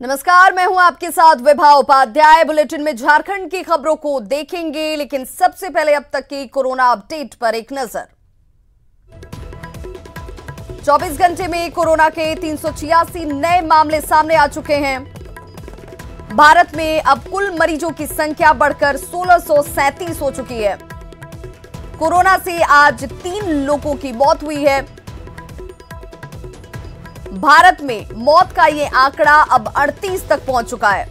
नमस्कार, मैं हूं आपके साथ विभा उपाध्याय। बुलेटिन में झारखंड की खबरों को देखेंगे, लेकिन सबसे पहले अब तक की कोरोना अपडेट पर एक नजर। 24 घंटे में कोरोना के 386 नए मामले सामने आ चुके हैं। भारत में अब कुल मरीजों की संख्या बढ़कर 1637 हो चुकी है। कोरोना से आज 3 लोगों की मौत हुई है। भारत में मौत का ये आंकड़ा अब 38 तक पहुंच चुका है।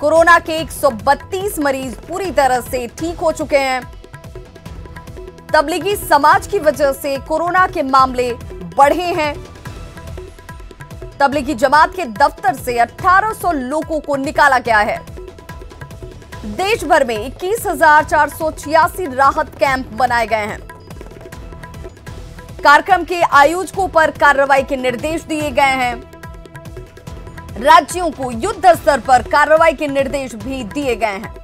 कोरोना के 132 मरीज पूरी तरह से ठीक हो चुके हैं। तबलीगी समाज की वजह से कोरोना के मामले बढ़े हैं। तबलीगी जमात के दफ्तर से 1800 लोगों को निकाला गया है। देश भर में 21,486 राहत कैंप बनाए गए हैं। कार्यक्रम के आयोजकों पर कार्रवाई के निर्देश दिए गए हैं। राज्यों को युद्ध स्तर पर कार्रवाई के निर्देश भी दिए गए हैं।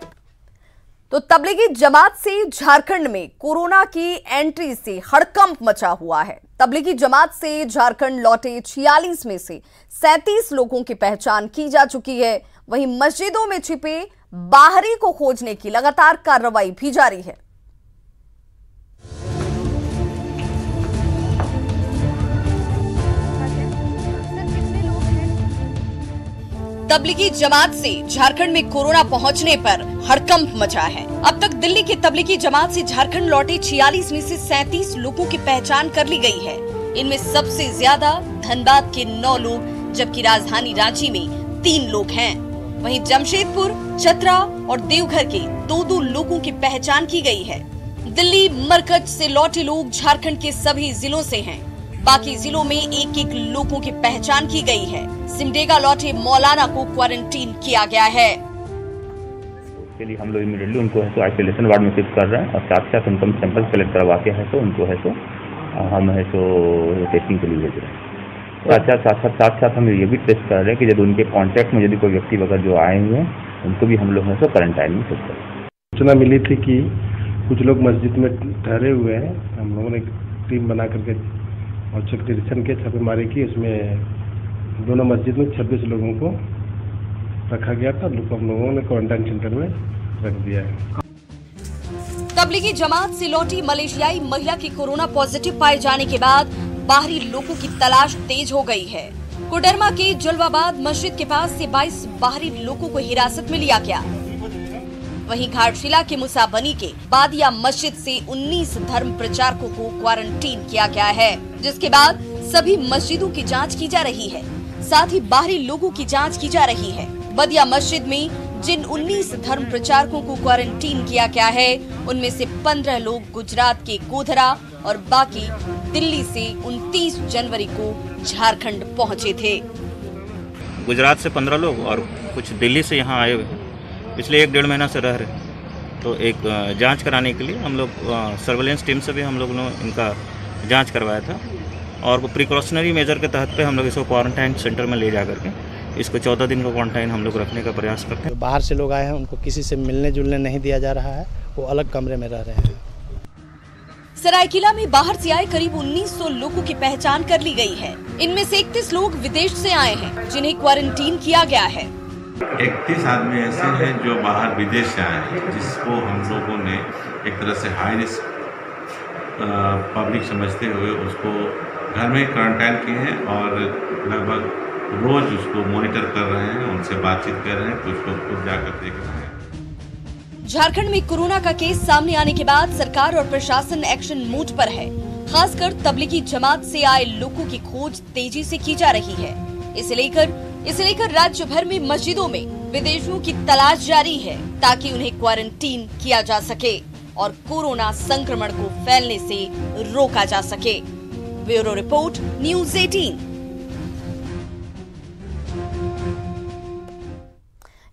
तो तबलीगी जमात से झारखंड में कोरोना की एंट्री से हड़कंप मचा हुआ है। तबलीगी जमात से झारखंड लौटे 46 में से 37 लोगों की पहचान की जा चुकी है। वहीं मस्जिदों में छिपे बाहरी को खोजने की लगातार कार्रवाई भी जारी है। तबलीगी जमात से झारखंड में कोरोना पहुंचने पर हड़कंप मचा है। अब तक दिल्ली के तबलीगी जमात से झारखंड लौटे 46 में से 37 लोगों की पहचान कर ली गई है। इनमें सबसे ज्यादा धनबाद के 9 लोग, जबकि राजधानी रांची में 3 लोग हैं। वहीं जमशेदपुर, चतरा और देवघर के 2-2 लोगों की पहचान की गई है। दिल्ली मरकज से लौटे लोग झारखंड के सभी जिलों से हैं। बाकी जिलों में 1-1 लोगों की पहचान की गई है। सिमडेगा लौटे मौलाना को क्वारंटीन किया गया है। उसके लिए हम लोग इमीडिएटली उनको है तो आइसोलेशन वार्ड में शिफ्ट कर रहे हैं और साथ उनको सैंपल कलेक्ट करवा के है तो उनको है तो हम है तो टेस्टिंग के लिए भेज रहे हैं। साथ हम ये भी टेस्ट कर रहे हैं कि जब उनके कॉन्टैक्ट में यदि कोई व्यक्ति वगैरह जो आए हुए हैं उनको भी हम लोग है तो क्वारंटाइन में शिफ्ट करें। सूचना मिली थी कि कुछ लोग मस्जिद में ठहरे हुए हैं। हम लोगों ने टीम बना करके और चेक के छापेमारी की। उसमें दोनों मस्जिद में 26 लोगों को रखा गया था। हम लोगों ने क्वारंटाइन सेंटर में रख दिया है। तबलीगी जमात से लौटी मलेशियाई महिला की कोरोना पॉजिटिव पाए जाने के बाद बाहरी लोगों की तलाश तेज हो गई है। कोडरमा के जुलवाबाद मस्जिद के पास से 22 बाहरी लोगों को हिरासत में लिया गया। वहीं घाटशिला के मुसाबनी के बादिया मस्जिद से 19 धर्म प्रचारकों को क्वारंटीन किया गया है, जिसके बाद सभी मस्जिदों की जांच की जा रही है। साथ ही बाहरी लोगों की जांच की जा रही है। बदिया मस्जिद में जिन 19 धर्म प्रचारकों को क्वारंटीन किया गया है, उनमें से 15 लोग गुजरात के गोधरा और बाकी दिल्ली से 29 जनवरी को झारखंड पहुंचे थे। गुजरात से 15 लोग और कुछ दिल्ली से यहाँ आए हुए पिछले 1-1.5 महीना से रह रहे। तो एक जांच कराने के लिए हम लोग सर्वेलेंस टीम से भी हम लोगों ने इनका जांच करवाया था और वो प्रिकॉशनरी मेजर के तहत पे हम लोग इसको क्वारंटाइन सेंटर में ले जा करके इसको 14 दिन का क्वारंटाइन हम लोग रखने का प्रयास करते हैं। बाहर से लोग आए हैं, उनको किसी से मिलने जुलने नहीं दिया जा रहा है। वो अलग कमरे में रह रहे हैं। सरायकेला में बाहर से आए करीब 1900 लोगों की पहचान कर ली गई है। इनमें से 31 लोग विदेश से आए हैं, जिन्हें क्वारंटीन किया गया है। 31 आदमी ऐसे हैं जो बाहर विदेश से आए हैं, जिसको हम लोगों ने एक तरह से हाई रिस्क पब्लिक समझते हुए उसको घर में क्वारंटाइन किए हैं और लगभग रोज उसको मॉनिटर कर रहे हैं, उनसे बातचीत कर रहे हैं, कुछ लोग खुद जाकर देख रहे हैं। झारखंड में कोरोना का केस सामने आने के बाद सरकार और प्रशासन एक्शन मोड पर है। खासकर तबलीगी जमात से आए लोगों की खोज तेजी से की जा रही है। इसे लेकर राज्य भर में मस्जिदों में विदेशियों की तलाश जारी है, ताकि उन्हें क्वारंटीन किया जा सके और कोरोना संक्रमण को फैलने से रोका जा सके। Bureau report, news 18।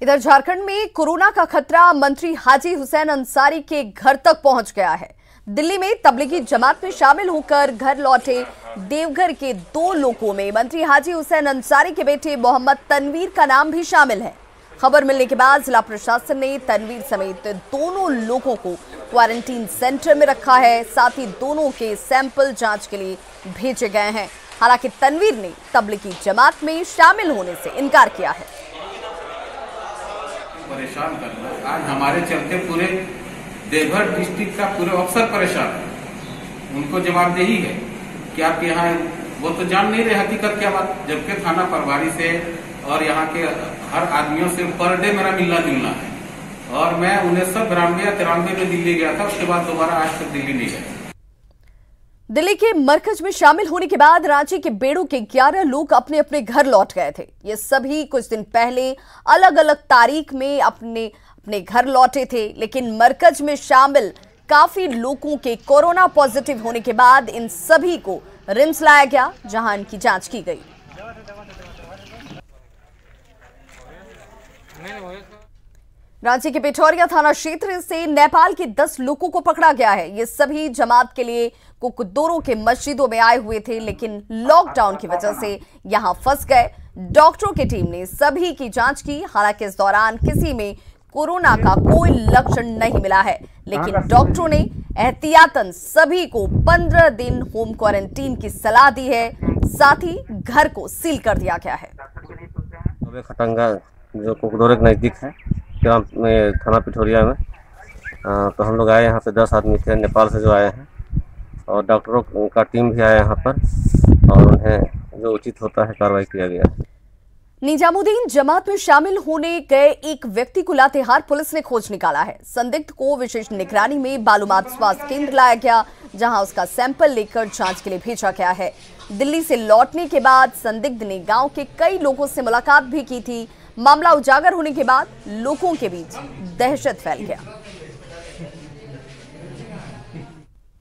इधर झारखंड में कोरोना का खतरा मंत्री हाजी हुसैन अंसारी के घर तक पहुंच गया है। दिल्ली में तबलीगी जमात में शामिल होकर घर लौटे देवघर के 2 लोगों में मंत्री हाजी हुसैन अंसारी के बेटे मोहम्मद तनवीर का नाम भी शामिल है। खबर मिलने के बाद जिला प्रशासन ने तनवीर समेत दोनों लोगों को क्वारंटीन सेंटर में रखा है। साथ ही दोनों के सैंपल जांच के लिए भेजे गए हैं। हालांकि तनवीर ने तबलीगी जमात में शामिल होने से इनकार किया है। परेशान करना, आज हमारे चलते पूरे देवघर डिस्ट्रिक्ट का पूरे अफसर परेशान है। उनको जवाबदेही है कि आप यहाँ, वो तो जान नहीं रहे हकीकत क्या बात, जबकि थाना प्रभारी से और यहाँ के हर आदमियों से पर डे मेरा मिलना जुलना है। और मैं 1992 या 93 में दिल्ली गया था, उसके बाद दोबारा आज तक दिल्ली नहीं गया। दिल्ली के मरकज में शामिल होने के बाद रांची के बेड़ू के 11 लोग अपने अपने घर लौट गए थे। ये सभी कुछ दिन पहले अलग अलग तारीख में अपने घर लौटे थे, लेकिन मरकज में शामिल काफी लोगों के कोरोना पॉजिटिव होने के बाद इन सभी को रिम्स लाया गया, जहां इनकी जांच की गई। रांची के पिठौरिया थाना क्षेत्र से नेपाल के 10 लोगों को पकड़ा गया है। ये सभी जमात के लिए कुकदोरों के मस्जिदों में आए हुए थे, लेकिन लॉकडाउन की वजह से यहां फंस गए। डॉक्टरों की टीम ने सभी की जांच की, हालांकि इस दौरान किसी में कोरोना का कोई लक्षण नहीं मिला है, लेकिन डॉक्टरों ने एहतियातन सभी को 15 दिन होम क्वारंटीन की सलाह दी है। साथ ही घर को सील कर दिया गया है। खटंगा जो कुकदोरे के नजदीक है ग्राम में, थाना पिठौरिया में, तो हम लोग आए यहाँ पे 10 आदमी थे नेपाल से जो आए हैं, और डॉक्टरों का टीम भी आया यहाँ पर, और उन्हें जो उचित होता है कार्रवाई किया गया है। निजामुद्दीन जमात में शामिल होने गए एक व्यक्ति को लातेहार पुलिस ने खोज निकाला है। संदिग्ध को विशेष निगरानी में बालूमाथ स्वास्थ्य केंद्र लाया गया, जहां उसका सैंपल लेकर जांच के लिए भेजा गया है। दिल्ली से लौटने के बाद संदिग्ध ने गांव के कई लोगों से मुलाकात भी की थी। मामला उजागर होने के बाद लोगों के बीच दहशत फैल गया।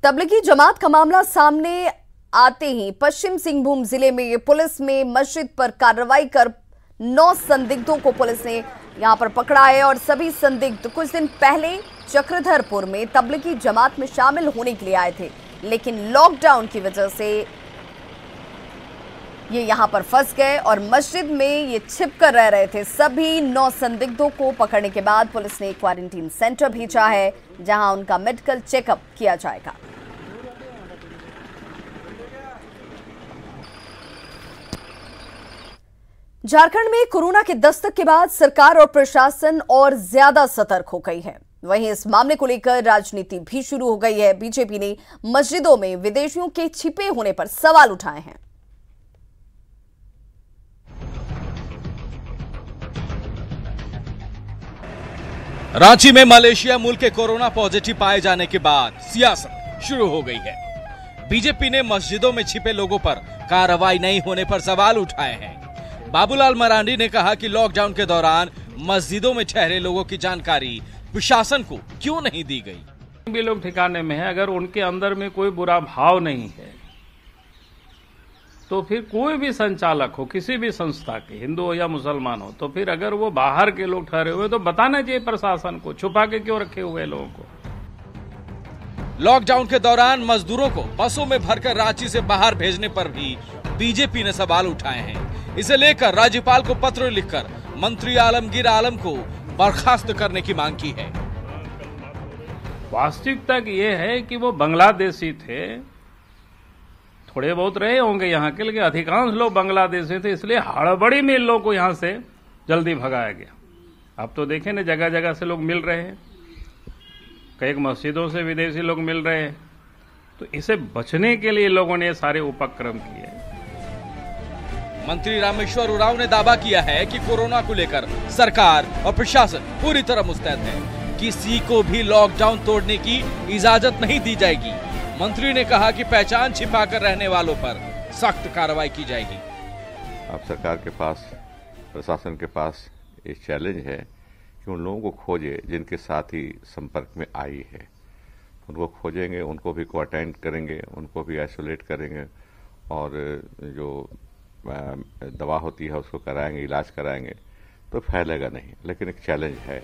तबलीगी जमात का मामला सामने आते ही पश्चिम सिंहभूम जिले में पुलिस में मस्जिद पर कार्रवाई कर 9 संदिग्धों को पुलिस ने यहां पर पकड़ा है, और सभी संदिग्ध कुछ दिन पहले चक्रधरपुर में तबलीगी जमात में शामिल होने के लिए आए थे, लेकिन लॉकडाउन की वजह से ये यहां पर फंस गए और मस्जिद में ये छिप कर रह रहे थे। सभी 9 संदिग्धों को पकड़ने के बाद पुलिस ने क्वारंटीन सेंटर भेजा है, जहां उनका मेडिकल चेकअप किया जाएगा। झारखंड में कोरोना के दस्तक के बाद सरकार और प्रशासन और ज्यादा सतर्क हो गई है। वहीं इस मामले को लेकर राजनीति भी शुरू हो गई है। बीजेपी ने मस्जिदों में विदेशियों के छिपे होने पर सवाल उठाए हैं। रांची में मलेशिया मूल के कोरोना पॉजिटिव पाए जाने के बाद सियासत शुरू हो गई है। बीजेपी ने मस्जिदों में छिपे लोगों पर कार्रवाई नहीं होने पर सवाल उठाए हैं। बाबूलाल मरांडी ने कहा कि लॉकडाउन के दौरान मस्जिदों में ठहरे लोगों की जानकारी प्रशासन को क्यों नहीं दी गई। भी लोग ठिकाने में है, अगर उनके अंदर में कोई बुरा भाव नहीं है तो फिर कोई भी संचालक हो, किसी भी संस्था के, हिंदू हो या मुसलमान हो, तो फिर अगर वो बाहर के लोग ठहरे हुए तो बताना चाहिए प्रशासन को, छुपा के क्यों रखे हुए लोगों को। लॉकडाउन के दौरान मजदूरों को बसों में भरकर रांची से बाहर भेजने पर भी बीजेपी ने सवाल उठाए हैं। इसे लेकर राज्यपाल को पत्र लिखकर मंत्री आलमगीर आलम को बर्खास्त करने की मांग की है। वास्तविकता ये है कि वो बांग्लादेशी थे, थोड़े बहुत रहे होंगे यहाँ के, लेकिन अधिकांश लोग बांग्लादेशी थे, इसलिए हड़बड़ी में इन लोगों को यहाँ से जल्दी भगाया गया। अब तो देखें ना, जगह जगह से लोग मिल रहे हैं, कई मस्जिदों से विदेशी लोग मिल रहे हैं, तो इसे बचने के लिए लोगों ने सारे उपक्रम किए। मंत्री रामेश्वर उरांव ने दावा किया है कि कोरोना को लेकर सरकार और प्रशासन पूरी तरह मुस्तैद है। किसी को भी लॉकडाउन तोड़ने की इजाजत नहीं दी जाएगी। मंत्री ने कहा कि पहचान छिपाकर रहने वालों पर सख्त कार्रवाई की जाएगी। अब सरकार के पास, प्रशासन के पास ये चैलेंज है कि उन लोगों को खोजे जिनके साथ ही संपर्क में आई है। उनको खोजेंगे, उनको भी क्वारंटाइन करेंगे, उनको भी आइसोलेट करेंगे, और जो दवा होती है उसको कराएंगे, इलाज कराएंगे, तो फैलेगा नहीं। लेकिन एक चैलेंज है।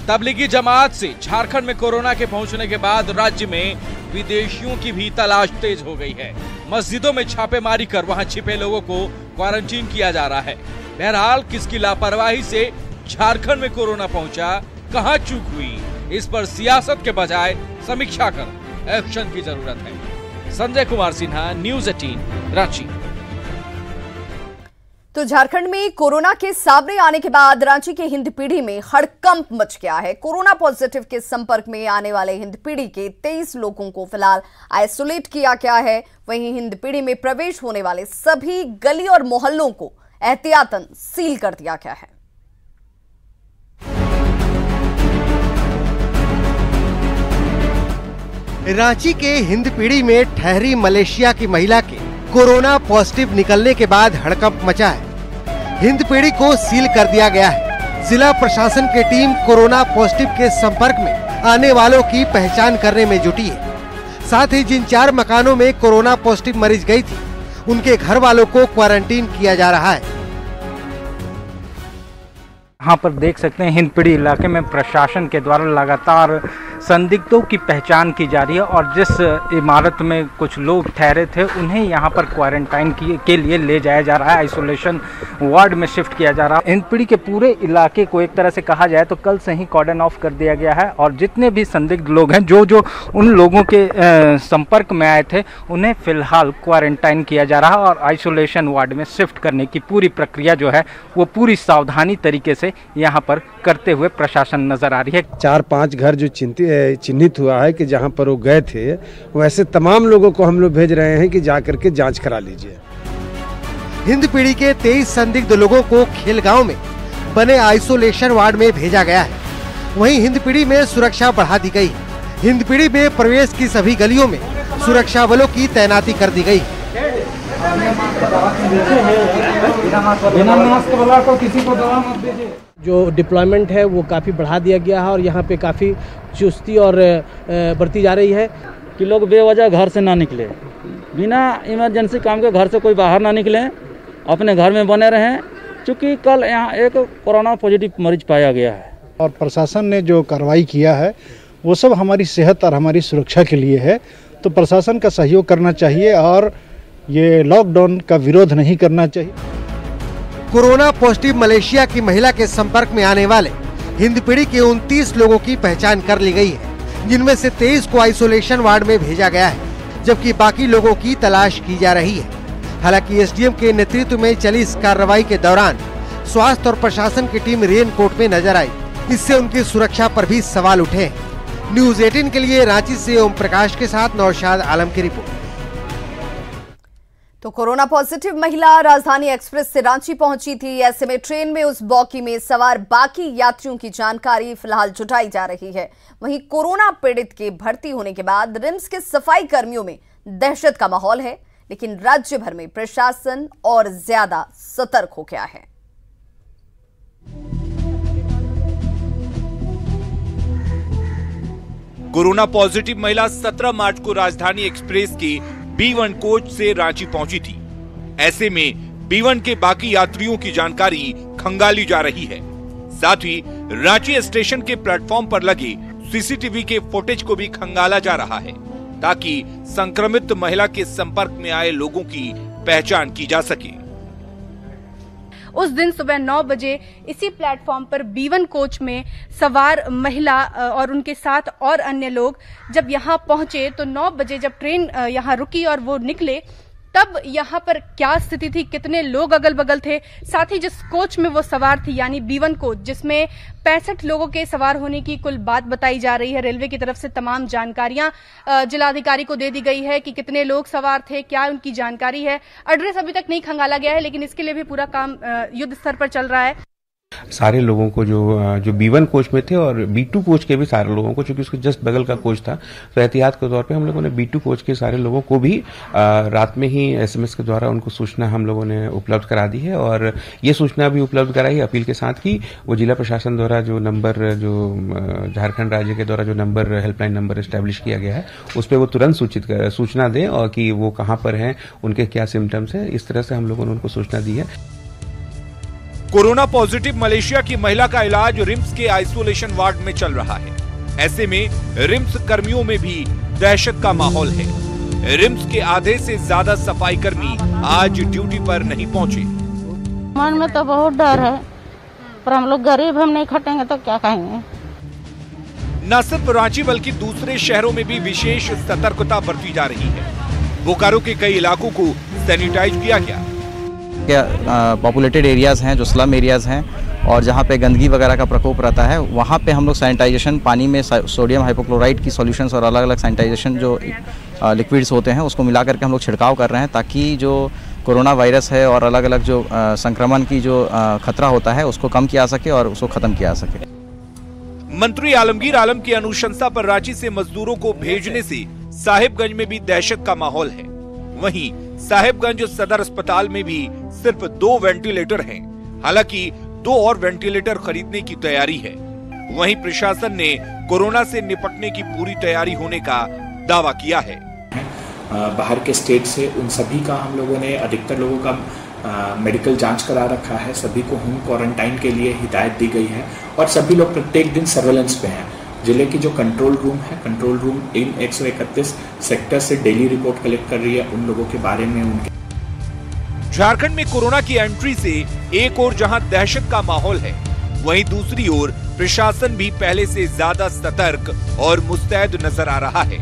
तबलीगी जमात से झारखंड में कोरोना के पहुंचने के बाद राज्य में विदेशियों की भी तलाश तेज हो गई है। मस्जिदों में छापेमारी कर वहां छिपे लोगों को क्वारंटीन किया जा रहा है। बहरहाल किसकी लापरवाही से झारखंड में कोरोना पहुंचा, कहां चूक हुई, इस पर सियासत के बजाय समीक्षा कर एक्शन की जरूरत है। संजय कुमार सिन्हा, न्यूज 18 रांची। तो झारखंड में कोरोना के सामने आने के बाद रांची के हिंदपीढ़ी में हड़कंप मच गया है। कोरोना पॉजिटिव के संपर्क में आने वाले हिंदपीढ़ी के 23 लोगों को फिलहाल आइसोलेट किया गया है। वहीं हिंदपीढ़ी में प्रवेश होने वाले सभी गली और मोहल्लों को एहतियातन सील कर दिया गया है। रांची के हिंदपीढ़ी में ठहरी मलेशिया की महिला के कोरोना पॉजिटिव निकलने के बाद हड़कंप मचा है। हिंदपीढ़ी को सील कर दिया गया है। जिला प्रशासन की टीम कोरोना पॉजिटिव के संपर्क में आने वालों की पहचान करने में जुटी है। साथ ही जिन 4 मकानों में कोरोना पॉजिटिव मरीज गई थी, उनके घर वालों को क्वारंटीन किया जा रहा है। यहाँ पर देख सकते हैं हिंदपीढ़ी इलाके में प्रशासन के द्वारा लगातार संदिग्धों की पहचान की जा रही है और जिस इमारत में कुछ लोग ठहरे थे उन्हें यहाँ पर क्वारंटाइन के लिए ले जाया जा रहा है, आइसोलेशन वार्ड में शिफ्ट किया जा रहा है। हिंदपीढ़ी के पूरे इलाके को एक तरह से कहा जाए तो कल से ही कॉर्डन ऑफ कर दिया गया है और जितने भी संदिग्ध लोग हैं, जो उन लोगों के संपर्क में आए थे, उन्हें फिलहाल क्वारंटाइन किया जा रहा है और आइसोलेशन वार्ड में शिफ्ट करने की पूरी प्रक्रिया जो है वो पूरी सावधानी तरीके से यहाँ पर करते हुए प्रशासन नजर आ रही है। 4-5 घर जो चिन्हित हुआ है कि जहाँ पर वो गए थे, वैसे तमाम लोगों को हम लोग भेज रहे हैं कि जाकर के जांच करा लीजिए। हिंदपीढ़ी के 23 संदिग्ध लोगों को खेलगांव में बने आइसोलेशन वार्ड में भेजा गया है। वहीं हिंदपीढ़ी में सुरक्षा बढ़ा दी गई। हिंदपीढ़ी में प्रवेश की सभी गलियों में सुरक्षा बलों की तैनाती कर दी गई। बिना मास्क वाला को किसी को दवा मत दीजिए। जो डिप्लॉयमेंट है वो काफ़ी बढ़ा दिया गया है और यहाँ पे काफ़ी चुस्ती और बढ़ती जा रही है कि लोग बेवजह घर से ना निकले, बिना इमरजेंसी काम के घर से कोई बाहर ना निकले, अपने घर में बने रहें, क्योंकि कल यहाँ एक कोरोना पॉजिटिव मरीज पाया गया है। और प्रशासन ने जो कार्रवाई किया है वो सब हमारी सेहत और हमारी सुरक्षा के लिए है, तो प्रशासन का सहयोग करना चाहिए और ये लॉकडाउन का विरोध नहीं करना चाहिए। कोरोना पॉजिटिव मलेशिया की महिला के संपर्क में आने वाले हिंदपीढ़ी के 29 लोगों की पहचान कर ली गई है, जिनमें से 23 को आइसोलेशन वार्ड में भेजा गया है, जबकि बाकी लोगों की तलाश की जा रही है। हालांकि एसडीएम के नेतृत्व में चली इस कार्रवाई के दौरान स्वास्थ्य और प्रशासन की टीम रेनकोट में नजर आई। इससे उनकी सुरक्षा पर भी सवाल उठे। न्यूज 18 के लिए रांची से ओम प्रकाश के साथ नौशाद आलम की रिपोर्ट। तो कोरोना पॉजिटिव महिला राजधानी एक्सप्रेस से रांची पहुंची थी। ऐसे में ट्रेन में उस बॉगी में सवार बाकी यात्रियों की जानकारी फिलहाल जुटाई जा रही है। वहीं कोरोना पीड़ित के भर्ती होने के बाद रिम्स के सफाई कर्मियों में दहशत का माहौल है, लेकिन राज्य भर में प्रशासन और ज्यादा सतर्क हो गया है। कोरोना पॉजिटिव महिला 17 मार्च को राजधानी एक्सप्रेस की B1 कोच से रांची पहुंची थी। ऐसे में B1 के बाकी यात्रियों की जानकारी खंगाली जा रही है। साथ ही रांची स्टेशन के प्लेटफॉर्म पर लगे सीसीटीवी के फुटेज को भी खंगाला जा रहा है, ताकि संक्रमित महिला के संपर्क में आए लोगों की पहचान की जा सके। उस दिन सुबह 9 बजे इसी प्लेटफॉर्म पर B1 कोच में सवार महिला और उनके साथ और अन्य लोग जब यहाँ पहुंचे तो 9 बजे जब ट्रेन यहाँ रुकी और वो निकले, तब यहाँ पर क्या स्थिति थी, कितने लोग अगल बगल थे, साथ ही जिस कोच में वो सवार थी यानी B1 कोच, जिसमें 65 लोगों के सवार होने की कुल बात बताई जा रही है। रेलवे की तरफ से तमाम जानकारियां जिलाधिकारी को दे दी गई है कि कितने लोग सवार थे, क्या उनकी जानकारी है। एड्रेस अभी तक नहीं खंगाला गया है, लेकिन इसके लिए भी पूरा काम युद्ध स्तर पर चल रहा है। सारे लोगों को जो B1 कोच में थे और B2 कोच के भी सारे लोगों को, चूंकि उसके जस्ट बगल का कोच था, तो एहतियात के तौर पे हम लोगों ने B2 कोच के सारे लोगों को भी रात में ही SMS के द्वारा उनको सूचना हम लोगों ने उपलब्ध करा दी है। और ये सूचना भी उपलब्ध कराई अपील के साथ कि वो जिला प्रशासन द्वारा जो नंबर, जो झारखंड राज्य के द्वारा जो नंबर, हेल्पलाइन नंबर एस्टेब्लिश किया गया है, उस पर वो तुरंत सूचना दें और कि वो कहाँ पर हैं, उनके क्या सिम्टम्स हैं। इस तरह से हम लोगों ने उनको सूचना दी है। कोरोना पॉजिटिव मलेशिया की महिला का इलाज रिम्स के आइसोलेशन वार्ड में चल रहा है। ऐसे में रिम्स कर्मियों में भी दहशत का माहौल है। रिम्स के आधे से ज्यादा सफाई कर्मी आज ड्यूटी पर नहीं पहुंचे। मन में तो बहुत डर है, पर हम लोग गरीब, हम नहीं खटेंगे तो क्या कहेंगे। न सिर्फ रांची बल्कि दूसरे शहरों में भी विशेष सतर्कता बरती जा रही है। बोकारो के कई इलाकों को सैनिटाइज किया गया। पॉपुलेटेड एरियाज हैं, जो स्लम एरियाज हैं और जहाँ पे गंदगी वगैरह का प्रकोप रहता है, वहाँ पे हम लोग सैनिटाइजेशन, पानी में सोडियम हाइपोक्लोराइड की सॉल्यूशंस और अलग अलग सैनिटाइजेशन जो लिक्विड्स होते हैं उसको मिला करके हम लोग छिड़काव कर रहे हैं, ताकि जो कोरोना वायरस है और अलग अलग जो संक्रमण की जो खतरा होता है उसको कम किया सके और उसको खत्म किया सके। मंत्री आलमगीर आलम की अनुशंसा पर रांची से मजदूरों को भेजने से साहिबगंज में भी दहशत का माहौल है। वहीं साहिबगंज सदर अस्पताल में भी सिर्फ 2 वेंटिलेटर हैं। हालांकि 2 और वेंटिलेटर खरीदने की तैयारी है। वहीं प्रशासन ने कोरोना से निपटने की पूरी तैयारी होने का दावा किया है। बाहर के स्टेट से उन सभी का हम लोगों ने, अधिकतर लोगों का मेडिकल जांच करा रखा है। सभी को होम क्वारंटाइन के लिए हिदायत दी गई है और सभी लोग प्रत्येक दिन सर्वेलेंस पे हैं। जिले की जो कंट्रोल रूम है, कंट्रोल रूम इन 131 सेक्टर से डेली रिपोर्ट कलेक्ट कर रही है उन लोगों के बारे में। उनके झारखंड में कोरोना की एंट्री से एक ओर जहां दहशत का माहौल है, वहीं दूसरी ओर प्रशासन भी पहले से ज्यादा सतर्क और मुस्तैद नजर आ रहा है।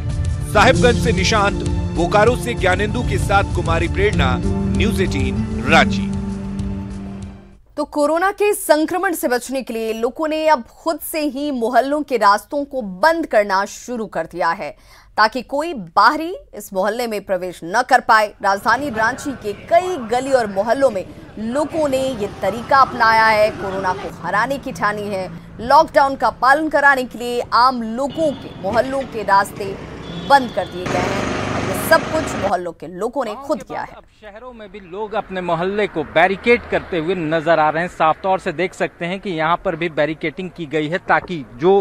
साहिबगंज से निशांत, बोकारो से ज्ञानेंदु के साथ कुमारी प्रेरणा, न्यूज़ 18 रांची। तो कोरोना के संक्रमण से बचने के लिए लोगों ने अब खुद से ही मोहल्लों के रास्तों को बंद करना शुरू कर दिया है, ताकि कोई बाहरी इस मोहल्ले में प्रवेश न कर पाए। राजधानी रांची के कई गली और मोहल्लों में लोगों ने ये तरीका अपनाया है, कोरोना को हराने की ठानी है। लॉकडाउन का पालन कराने के लिए आम लोगों के मोहल्लों के रास्ते बंद कर दिए गए हैं। ये सब कुछ मोहल्लों के लोगों ने खुद किया है। अब शहरों में भी लोग अपने मोहल्ले को बैरिकेड करते हुए नजर आ रहे हैं। साफ तौर से देख सकते हैं कि यहाँ पर भी बैरिकेडिंग की गई है, ताकि जो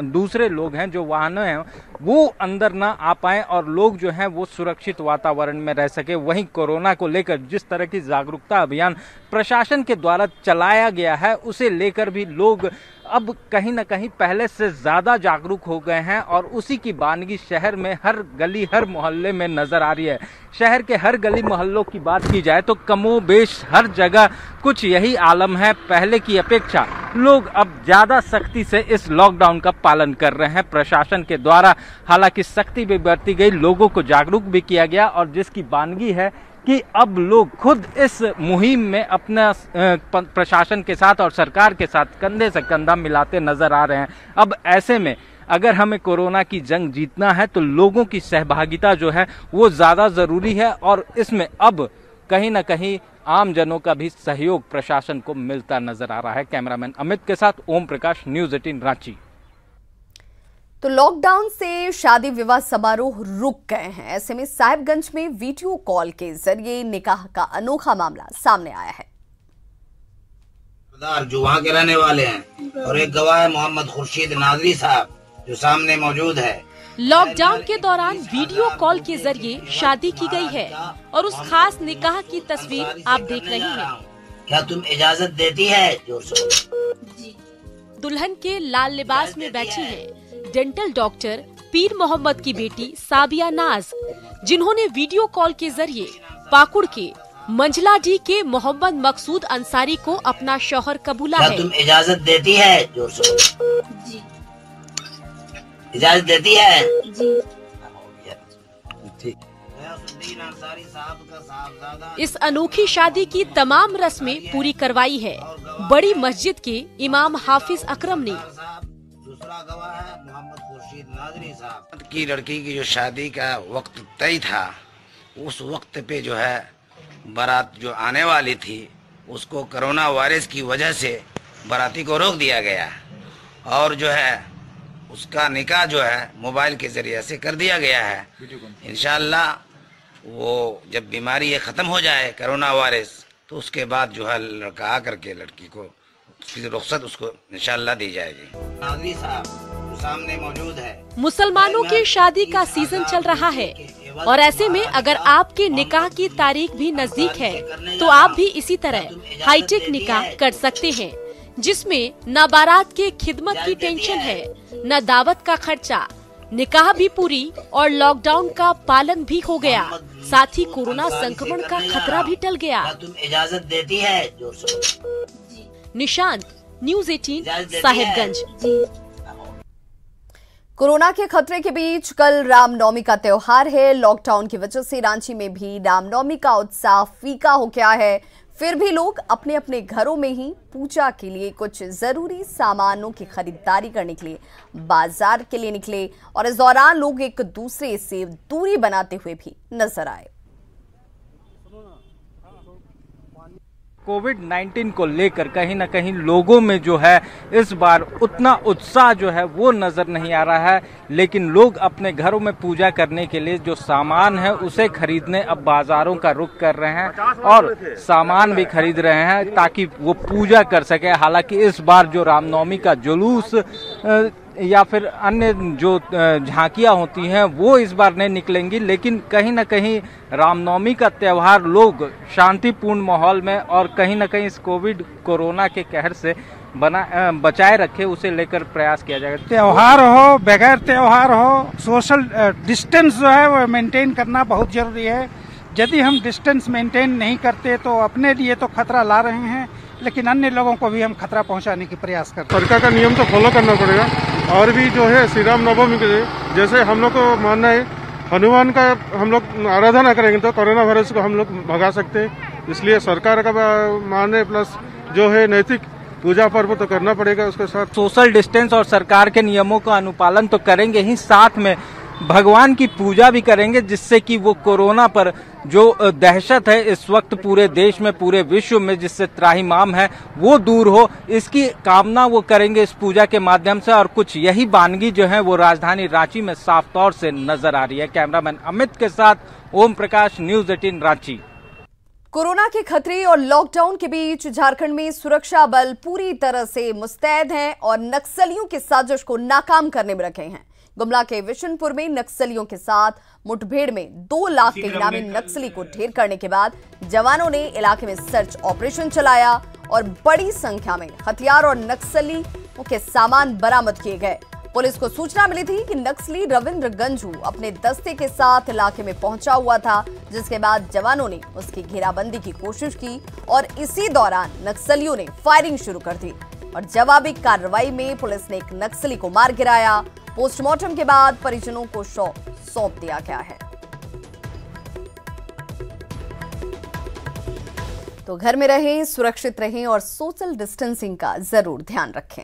दूसरे लोग हैं, जो वाहन हैं, वो अंदर ना आ पाए और लोग जो हैं वो सुरक्षित वातावरण में रह सके। वहीं कोरोना को लेकर जिस तरह की जागरूकता अभियान प्रशासन के द्वारा चलाया गया है, उसे लेकर भी लोग अब कहीं न कहीं पहले से ज्यादा जागरूक हो गए हैं और उसी की बानगी शहर में हर गली हर मोहल्ले में नजर आ रही है। शहर के हर गली मोहल्लों की बात की जाए तो कमोबेश हर जगह कुछ यही आलम है। पहले की अपेक्षा लोग अब ज्यादा सख्ती से इस लॉकडाउन का पालन कर रहे हैं प्रशासन के द्वारा। हालांकि सख्ती भी बरती गई, लोगों को जागरूक भी किया गया और जिसकी बानगी है कि अब लोग खुद इस मुहिम में अपना प्रशासन के साथ और सरकार के साथ कंधे से कंधा मिलाते नजर आ रहे हैं। अब ऐसे में अगर हमें कोरोना की जंग जीतना है तो लोगों की सहभागिता जो है वो ज्यादा जरूरी है और इसमें अब कहीं ना कहीं आम जनों का भी सहयोग प्रशासन को मिलता नजर आ रहा है। कैमरामैन अमित के साथ ओम प्रकाश, न्यूज़ 18 रांची। तो लॉकडाउन से शादी विवाह समारोह रुक गए हैं। ऐसे में साहिबगंज में वीडियो कॉल के जरिए निकाह का अनोखा मामला सामने आया है। जो वहाँ के रहने वाले हैं और एक गवाह है मोहम्मद खुर्शीद नादरी साहब, जो सामने मौजूद है। लॉकडाउन के दौरान वीडियो कॉल के जरिए शादी की गई है और उस खास निकाह की तस्वीर आप देख रही हैं। क्या तुम इजाजत देती है? दुल्हन के लाल लिबास में बैठी है डेंटल डॉक्टर पीर मोहम्मद की बेटी साबिया नाज, जिन्होंने वीडियो कॉल के जरिए पाकुड़ के मंझलाडी के मोहम्मद मकसूद अंसारी को अपना शौहर कबूला है। तुम इजाजत देती है? जी। इजाजत देती है? जी। इस अनोखी शादी की तमाम रस्में पूरी करवाई है बड़ी मस्जिद के इमाम हाफिज अकरम ने। दूसरा गवाह है मोहम्मद खुर्शीद नादरी साहब की लड़की की जो शादी का वक्त तय था, उस वक्त पे जो है बारात जो आने वाली थी उसको कोरोना वायरस की वजह से बाराती को रोक दिया गया और जो है उसका निकाह जो है मोबाइल के जरिए से कर दिया गया है। इंशाअल्लाह वो जब बीमारी ये ख़त्म हो जाए कोरोना वायरस, तो उसके बाद जो है लड़का आकर के लड़की को उसकी रुख्सत उसको इंशाअल्लाह दी जाएगी। नादरी साहब जो सामने मौजूद है। मुसलमानों की शादी का सीजन चल रहा है और ऐसे में अगर आपके निकाह की तारीख भी नजदीक है तो आप भी इसी तरह हाईटेक निकाह कर सकते हैं, जिसमें न बारात के खिदमत की टेंशन है, न दावत का खर्चा, निकाह भी पूरी और लॉकडाउन का पालन भी हो गया, साथ ही कोरोना संक्रमण का खतरा भी टल गया। तुम इजाजत देती है? निशांत, न्यूज़ 18 साहिबगंज। कोरोना के खतरे के बीच कल रामनवमी का त्योहार है। लॉकडाउन की वजह से रांची में भी रामनवमी का उत्साह फीका हो गया है। फिर भी लोग अपने अपने घरों में ही पूजा के लिए कुछ जरूरी सामानों की खरीदारी करने के लिए बाजार के लिए निकले और इस दौरान लोग एक दूसरे से दूरी बनाते हुए भी नजर आए। कोविड-19 को लेकर कहीं ना कहीं लोगों में जो है इस बार उतना उत्साह जो है वो नजर नहीं आ रहा है, लेकिन लोग अपने घरों में पूजा करने के लिए जो सामान है उसे खरीदने अब बाजारों का रुख कर रहे हैं और सामान भी खरीद रहे हैं ताकि वो पूजा कर सके। हालांकि इस बार जो रामनवमी का जुलूस या फिर अन्य जो झांकियां होती हैं वो इस बार नहीं निकलेंगी, लेकिन कहीं ना कहीं रामनवमी का त्योहार लोग शांतिपूर्ण माहौल में और कहीं ना कहीं इस कोरोना के कहर से बचाए रखे उसे लेकर प्रयास किया जाएगा। त्योहार हो बगैर त्योहार हो, सोशल डिस्टेंस जो है वो मेंटेन करना बहुत जरूरी है। यदि हम डिस्टेंस मेंटेन नहीं करते तो अपने लिए तो खतरा ला रहे हैं, लेकिन अन्य लोगों को भी हम खतरा पहुंचाने की प्रयास करते हैं। सरकार का नियम तो फॉलो करना पड़ेगा और भी जो है श्री राम नवमी के जैसे हम लोग को मानना है हनुमान का हम लोग आराधना करेंगे तो कोरोना वायरस को हम लोग भगा सकते हैं। इसलिए सरकार का मानने प्लस जो है नैतिक पूजा पर्व तो करना पड़ेगा। उसके साथ सोशल डिस्टेंस और सरकार के नियमों का अनुपालन तो करेंगे ही, साथ में भगवान की पूजा भी करेंगे जिससे कि वो कोरोना पर जो दहशत है इस वक्त पूरे देश में पूरे विश्व में जिससे त्राहिमाम है वो दूर हो, इसकी कामना वो करेंगे इस पूजा के माध्यम से। और कुछ यही वानगी जो है वो राजधानी रांची में साफ तौर से नजर आ रही है। कैमरामैन अमित के साथ ओम प्रकाश, न्यूज़ 18 रांची। कोरोना के खतरे और लॉकडाउन के बीच झारखंड में सुरक्षा बल पूरी तरह से मुस्तैद हैं और नक्सलियों की साजिश को नाकाम करने में रखे हैं। गुमला के विशनपुर में नक्सलियों के साथ मुठभेड़ में 2 लाख के इनामी नक्सली को ढेर करने के बाद जवानों ने इलाके में सर्च ऑपरेशन चलाया और बड़ी संख्या में हथियार और नक्सलियों के सामान बरामद किए गए। पुलिस को सूचना मिली थी कि नक्सली रविंद्र गंजू अपने दस्ते के साथ इलाके में पहुंचा हुआ था, जिसके बाद जवानों ने उसकी घेराबंदी की कोशिश की और इसी दौरान नक्सलियों ने फायरिंग शुरू कर दी और जवाबी कार्रवाई में पुलिस ने एक नक्सली को मार गिराया। पोस्टमार्टम के बाद परिजनों को शव सौंप दिया गया है। तो घर में रहें, सुरक्षित रहें और सोशल डिस्टेंसिंग का जरूर ध्यान रखें।